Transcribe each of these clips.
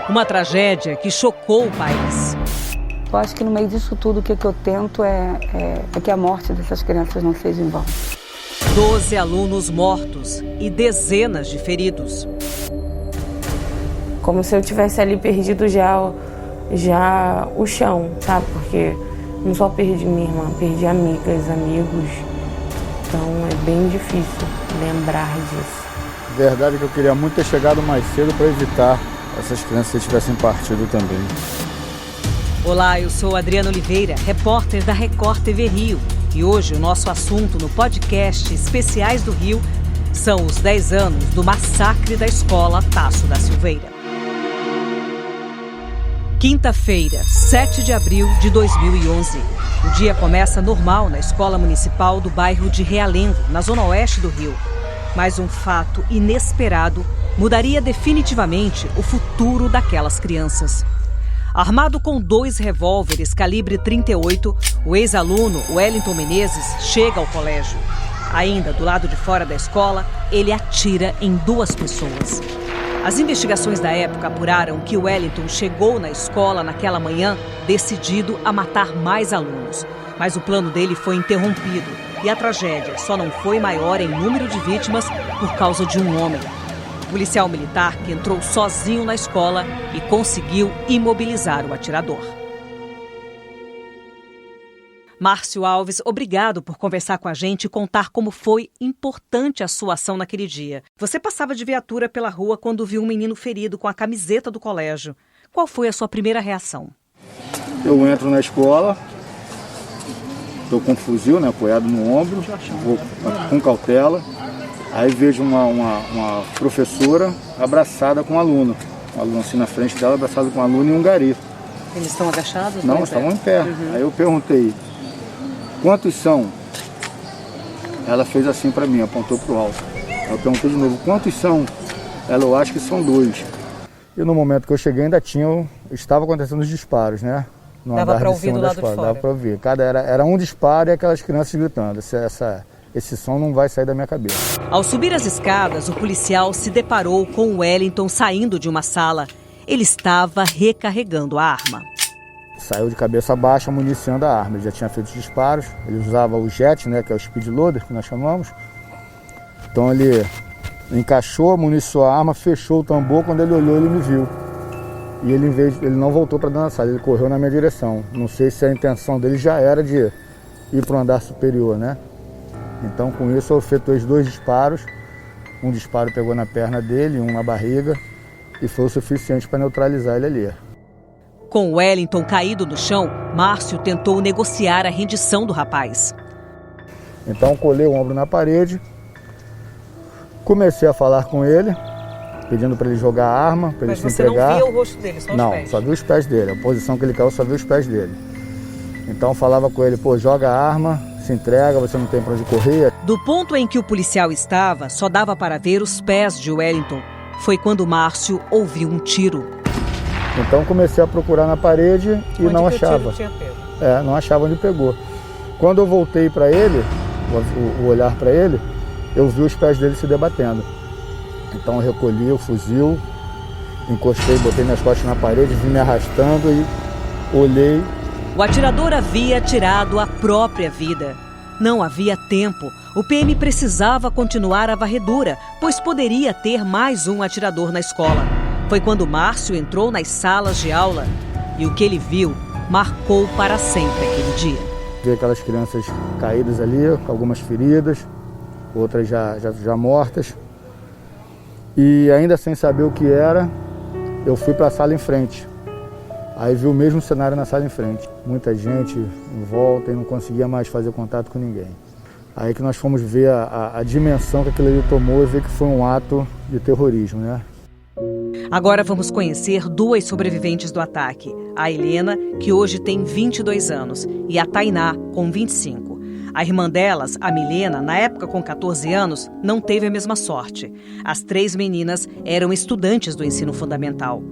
Uma tragédia que chocou o país. Eu acho que no meio disso tudo, o que eu tento é que a morte dessas crianças não seja em vão. 12 alunos mortos e dezenas de feridos. Como se eu tivesse ali perdido já o chão, sabe? Porque não só perdi minha irmã, perdi amigas, amigos. Então é bem difícil lembrar disso. Verdade é que eu queria muito ter chegado mais cedo para evitar essas crianças tivessem partido também. Olá, eu sou Adriana Oliveira, repórter da Record TV Rio. E hoje o nosso assunto no podcast Especiais do Rio são os 10 anos do massacre da escola Tasso da Silveira. Quinta-feira, 7 de abril de 2011. O dia começa normal na escola municipal do bairro de Realengo, na zona oeste do Rio. Mas um fato inesperado mudaria definitivamente o futuro daquelas crianças. Armado com 2 revólveres calibre 38, o ex-aluno Wellington Menezes chega ao colégio. Ainda do lado de fora da escola, ele atira em 2 pessoas. As investigações da época apuraram que Wellington chegou na escola naquela manhã decidido a matar mais alunos. Mas o plano dele foi interrompido e a tragédia só não foi maior em número de vítimas por causa de um homem. O policial militar que entrou sozinho na escola e conseguiu imobilizar o atirador. Márcio Alves, obrigado por conversar com a gente e contar como foi importante a sua ação naquele dia. Você passava de viatura pela rua quando viu um menino ferido com a camiseta do colégio. Qual foi a sua primeira reação? Eu entro na escola, estou com um fuzil, apoiado no ombro, vou com cautela. Aí vejo uma professora abraçada com um aluno assim na frente dela, abraçado com um aluno e um gari. Eles estão agachados? Não, estavam em pé. Aí eu perguntei, quantos são? Ela fez assim para mim, apontou para o alto. Eu perguntei de novo, quantos são? Ela, eu acho que são 2. E no momento que eu cheguei ainda estava acontecendo os disparos, né? Dava para ouvir do lado de fora? Dava para ouvir. Era um disparo e aquelas crianças gritando. Esse som não vai sair da minha cabeça. Ao subir as escadas, o policial se deparou com o Wellington saindo de uma sala. Ele estava recarregando a arma. Saiu de cabeça baixa municiando a arma. Ele já tinha feito os disparos. Ele usava o jet, que é o speed loader, que nós chamamos. Então ele encaixou, municiou a arma, fechou o tambor. Quando ele olhou, ele me viu. E ele não voltou para dentro da sala, ele correu na minha direção. Não sei se a intenção dele já era de ir para o andar superior, né? Então, com isso, eu efetuei 2 disparos. Um disparo pegou na perna dele, um na barriga, e foi o suficiente para neutralizar ele ali. Com Wellington caído no chão, Márcio tentou negociar a rendição do rapaz. Então, colei o ombro na parede, comecei a falar com ele, pedindo para ele jogar a arma, para ele se entregar. Mas você não via o rosto dele, só os pés? Não, só vi os pés dele. A posição que ele caiu, só vi os pés dele. Então, eu falava com ele, joga a arma, se entrega, você não tem para onde correr. Do ponto em que o policial estava, só dava para ver os pés de Wellington. Foi quando Márcio ouviu um tiro. Então comecei a procurar na parede e não achava. O tiro tinha pego? Não achava onde pegou. Quando eu voltei para ele, o olhar para ele, eu vi os pés dele se debatendo. Então eu recolhi o fuzil, encostei, botei minhas costas na parede, vim me arrastando e olhei. O atirador havia tirado a própria vida. Não havia tempo. O PM precisava continuar a varredura, pois poderia ter mais um atirador na escola. Foi quando Márcio entrou nas salas de aula e o que ele viu marcou para sempre aquele dia. Vi aquelas crianças caídas ali, com algumas feridas, outras já mortas. E ainda sem saber o que era, eu fui para a sala em frente. Aí vi o mesmo cenário na sala em frente. Muita gente em volta e não conseguia mais fazer contato com ninguém. Aí que nós fomos ver a dimensão que aquilo ali tomou e ver que foi um ato de terrorismo, né? Agora vamos conhecer 2 sobreviventes do ataque. A Helena, que hoje tem 22 anos, e a Tainá, com 25. A irmã delas, a Milena, na época com 14 anos, não teve a mesma sorte. As 3 meninas eram estudantes do ensino fundamental.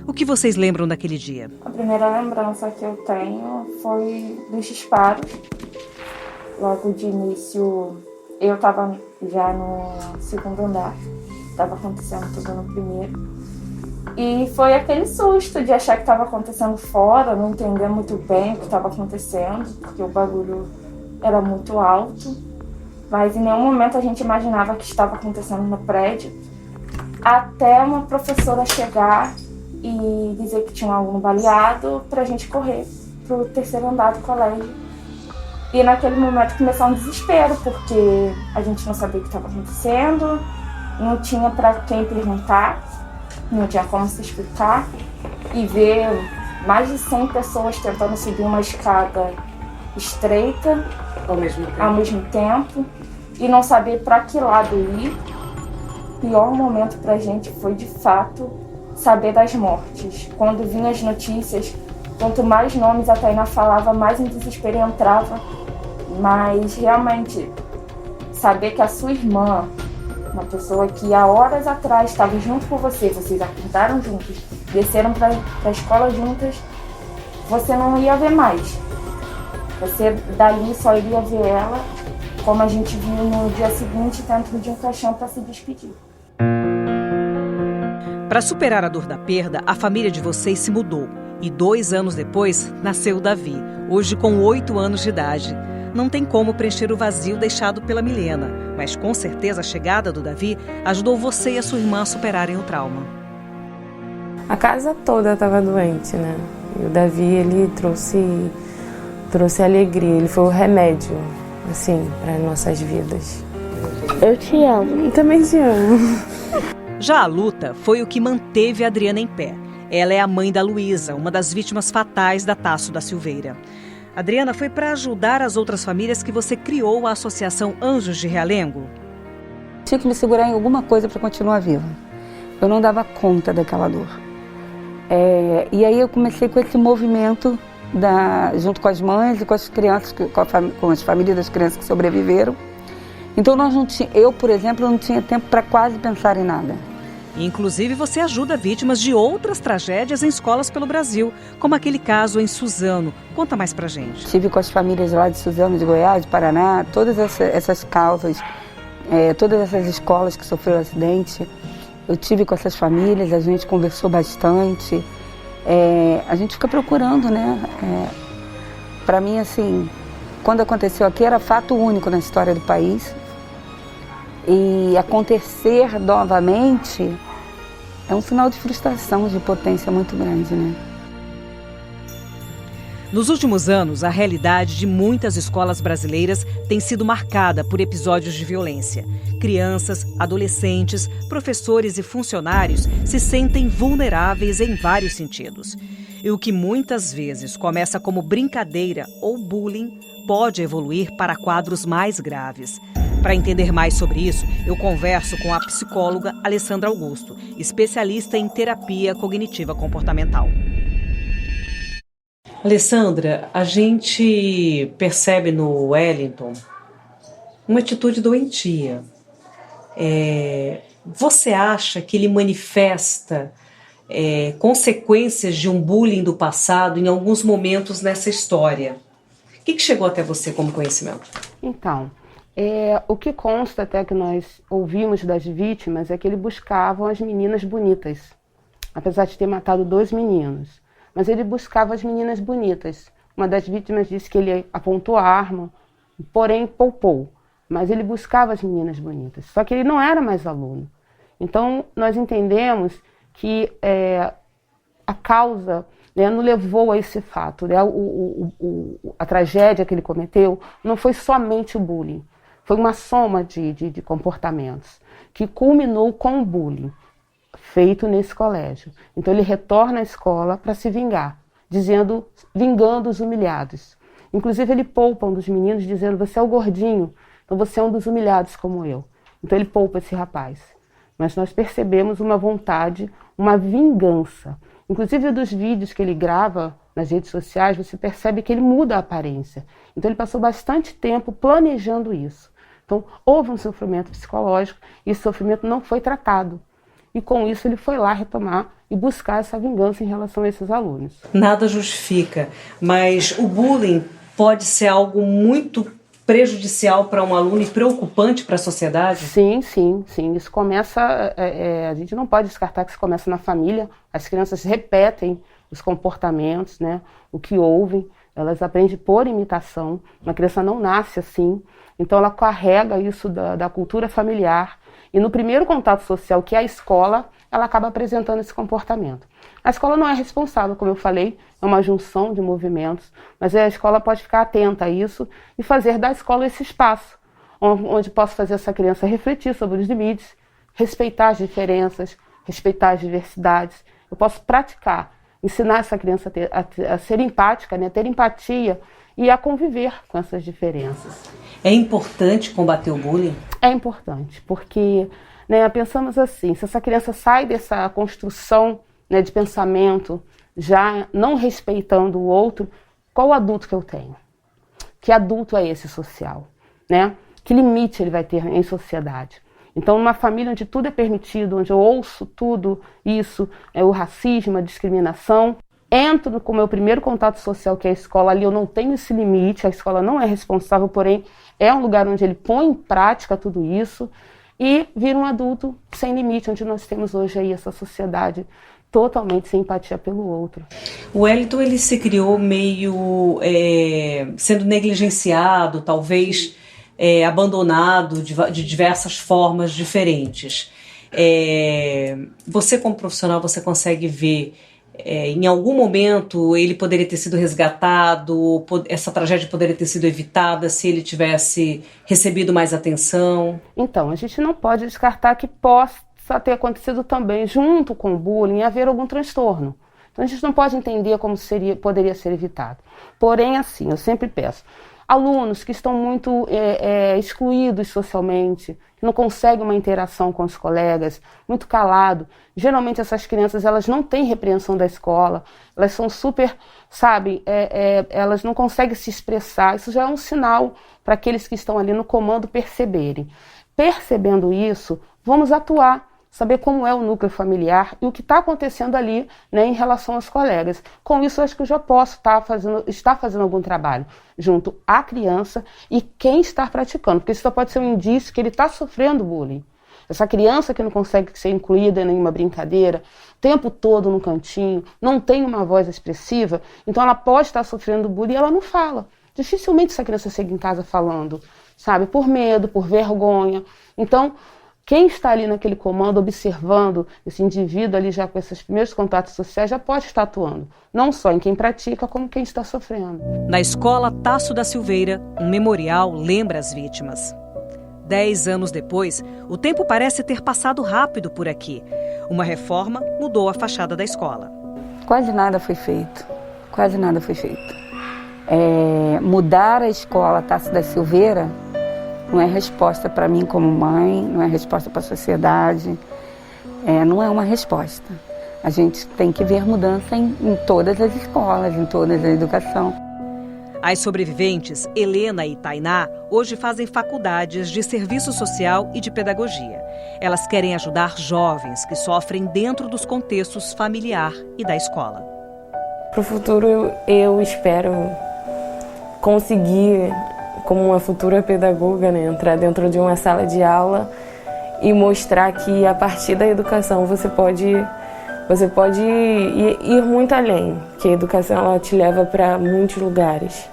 O que vocês lembram daquele dia? A primeira lembrança que eu tenho foi dos disparos. Logo de início, eu estava já no segundo andar, estava acontecendo tudo no primeiro. E foi aquele susto de achar que estava acontecendo fora, não entender muito bem o que estava acontecendo, porque o barulho era muito alto. Mas em nenhum momento a gente imaginava que estava acontecendo no prédio. Até uma professora chegar e dizer que tinha um aluno baleado para a gente correr para o terceiro andar do colégio. E naquele momento começou um desespero, porque a gente não sabia o que estava acontecendo, não tinha para quem perguntar, não tinha como se explicar. E ver mais de 100 pessoas tentando subir uma escada estreita ao mesmo tempo e não saber para que lado ir. O pior momento para a gente foi, de fato, saber das mortes. Quando vinham as notícias, quanto mais nomes a Tainá falava, mais em desespero entrava. Mas, realmente, saber que a sua irmã, uma pessoa que há horas atrás estava junto com você, vocês acordaram juntos, desceram para a escola juntas, você não ia ver mais. Você dali só iria ver ela, como a gente viu no dia seguinte, dentro de um caixão para se despedir. Para superar a dor da perda, a família de vocês se mudou. E 2 anos depois, nasceu o Davi, hoje com 8 anos de idade. Não tem como preencher o vazio deixado pela Milena, mas com certeza a chegada do Davi ajudou você e a sua irmã a superarem o trauma. A casa toda estava doente, né? E o Davi, ele trouxe alegria, ele foi o remédio, assim, para nossas vidas. Eu te amo. Eu também te amo. Já a luta foi o que manteve a Adriana em pé. Ela é a mãe da Luísa, uma das vítimas fatais da Tasso da Silveira. Adriana, foi para ajudar as outras famílias que você criou a Associação Anjos de Realengo? Tinha que me segurar em alguma coisa para continuar viva. Eu não dava conta daquela dor. E aí eu comecei com esse movimento, junto com as mães e com as crianças, com as famílias das crianças que sobreviveram. Então eu, por exemplo, não tinha tempo para quase pensar em nada. Inclusive, você ajuda vítimas de outras tragédias em escolas pelo Brasil, como aquele caso em Suzano. Conta mais pra gente. Estive com as famílias lá de Suzano, de Goiás, de Paraná, todas essas causas, todas essas escolas que sofreram acidente. Eu tive com essas famílias, a gente conversou bastante. A gente fica procurando, né? Para mim, assim, quando aconteceu aqui, era fato único na história do país. E acontecer novamente é um sinal de frustração, de potência muito grande, né? Nos últimos anos, a realidade de muitas escolas brasileiras tem sido marcada por episódios de violência. Crianças, adolescentes, professores e funcionários se sentem vulneráveis em vários sentidos. E o que muitas vezes começa como brincadeira ou bullying pode evoluir para quadros mais graves. Para entender mais sobre isso, eu converso com a psicóloga Alessandra Augusto, especialista em terapia cognitiva comportamental. Alessandra, a gente percebe no Wellington uma atitude doentia. Você acha que ele manifesta consequências de um bullying do passado em alguns momentos nessa história? O que chegou até você como conhecimento? Então, o que consta até que nós ouvimos das vítimas é que ele buscava as meninas bonitas, apesar de ter matado 2 meninos. Mas ele buscava as meninas bonitas. Uma das vítimas disse que ele apontou a arma, porém poupou. Mas ele buscava as meninas bonitas. Só que ele não era mais aluno. Então, nós entendemos que a causa, né, não levou a esse fato. Né? A tragédia que ele cometeu não foi somente o bullying. Foi uma soma de comportamentos que culminou com o bullying feito nesse colégio. Então ele retorna à escola para se vingar, vingando os humilhados. Inclusive ele poupa um dos meninos dizendo: você é o gordinho, então você é um dos humilhados como eu. Então ele poupa esse rapaz. Mas nós percebemos uma vontade, uma vingança. Inclusive dos vídeos que ele grava nas redes sociais, você percebe que ele muda a aparência. Então ele passou bastante tempo planejando isso. Então houve um sofrimento psicológico e esse sofrimento não foi tratado. e com isso ele foi lá retomar e buscar essa vingança em relação a esses alunos. Nada justifica, mas o bullying pode ser algo muito prejudicial para um aluno e preocupante para a sociedade? Sim. Isso começa, a gente não pode descartar que isso começa na família. As crianças repetem os comportamentos, né, o que ouvem, elas aprendem por imitação. Uma criança não nasce assim, então ela carrega isso da cultura familiar. E no primeiro contato social, que é a escola, ela acaba apresentando esse comportamento. A escola não é responsável, como eu falei, é uma junção de movimentos, mas a escola pode ficar atenta a isso e fazer da escola esse espaço, onde posso fazer essa criança refletir sobre os limites, respeitar as diferenças, respeitar as diversidades. Eu posso praticar, ensinar essa criança a ser empática, né, a ter empatia e a conviver com essas diferenças. É importante combater o bullying? É importante, porque, né, pensamos assim, se essa criança sai dessa construção, né, de pensamento, já não respeitando o outro, qual adulto que eu tenho? Que adulto é esse social? Né? Que limite ele vai ter em sociedade? Então, numa família onde tudo é permitido, onde eu ouço tudo isso, o racismo, a discriminação, entro com o meu primeiro contato social, que é a escola, ali eu não tenho esse limite, a escola não é responsável, porém é um lugar onde ele põe em prática tudo isso e vira um adulto sem limite, onde nós temos hoje aí essa sociedade totalmente sem empatia pelo outro. O Wellington, ele se criou meio sendo negligenciado, talvez abandonado de diversas formas diferentes. Você, como profissional, você consegue ver em algum momento ele poderia ter sido resgatado, essa tragédia poderia ter sido evitada se ele tivesse recebido mais atenção? Então, a gente não pode descartar que possa ter acontecido também, junto com o bullying, haver algum transtorno. Então a gente não pode entender como poderia ser evitado. Porém, assim, eu sempre peço, alunos que estão muito excluídos socialmente, que não conseguem uma interação com os colegas, muito calado. Geralmente essas crianças, elas não têm repreensão da escola, elas são super, elas não conseguem se expressar. Isso já é um sinal para aqueles que estão ali no comando perceberem. Percebendo isso, vamos atuar, saber como é o núcleo familiar e o que está acontecendo ali, né, em relação aos colegas. Com isso, eu acho que eu já posso estar fazendo algum trabalho junto à criança e quem está praticando, porque isso só pode ser um indício que ele está sofrendo bullying. Essa criança que não consegue ser incluída em nenhuma brincadeira, o tempo todo no cantinho, não tem uma voz expressiva, então ela pode estar sofrendo bullying e ela não fala. Dificilmente essa criança chega em casa falando, sabe, por medo, por vergonha. Então, quem está ali naquele comando, observando esse indivíduo ali já com esses primeiros contatos sociais, já pode estar atuando. Não só em quem pratica, como quem está sofrendo. Na escola Tasso da Silveira, um memorial lembra as vítimas. 10 anos depois, o tempo parece ter passado rápido por aqui. Uma reforma mudou a fachada da escola. Quase nada foi feito. Quase nada foi feito. Mudar a escola Tasso da Silveira não é resposta para mim como mãe, não é resposta para a sociedade, não é uma resposta. A gente tem que ver mudança em todas as escolas, em toda a educação. As sobreviventes, Helena e Tainá, hoje fazem faculdades de serviço social e de pedagogia. Elas querem ajudar jovens que sofrem dentro dos contextos familiar e da escola. Para o futuro, eu espero conseguir, como uma futura pedagoga, né, entrar dentro de uma sala de aula e mostrar que a partir da educação você pode ir muito além, que a educação ela te leva para muitos lugares.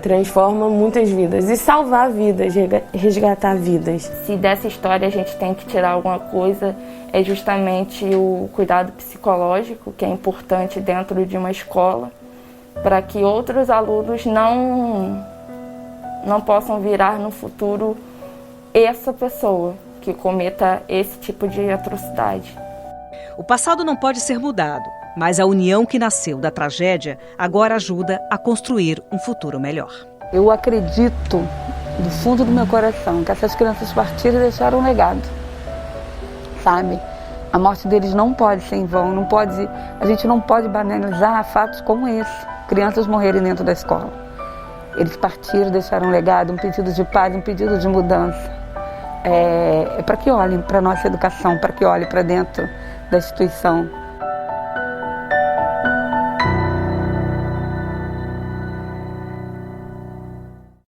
Transforma muitas vidas e salvar vidas, resgatar vidas. Se dessa história a gente tem que tirar alguma coisa, é justamente o cuidado psicológico, que é importante dentro de uma escola, para que outros alunos não possam virar no futuro essa pessoa que cometa esse tipo de atrocidade. O passado não pode ser mudado, mas a união que nasceu da tragédia agora ajuda a construir um futuro melhor. Eu acredito, do fundo do meu coração, que essas crianças partiram e deixaram um legado, sabe? A morte deles não pode ser em vão, a gente não pode banalizar fatos como esse, crianças morrerem dentro da escola. Eles partiram, deixaram um legado, um pedido de paz, um pedido de mudança. para que olhem para a nossa educação, para que olhem para dentro da instituição.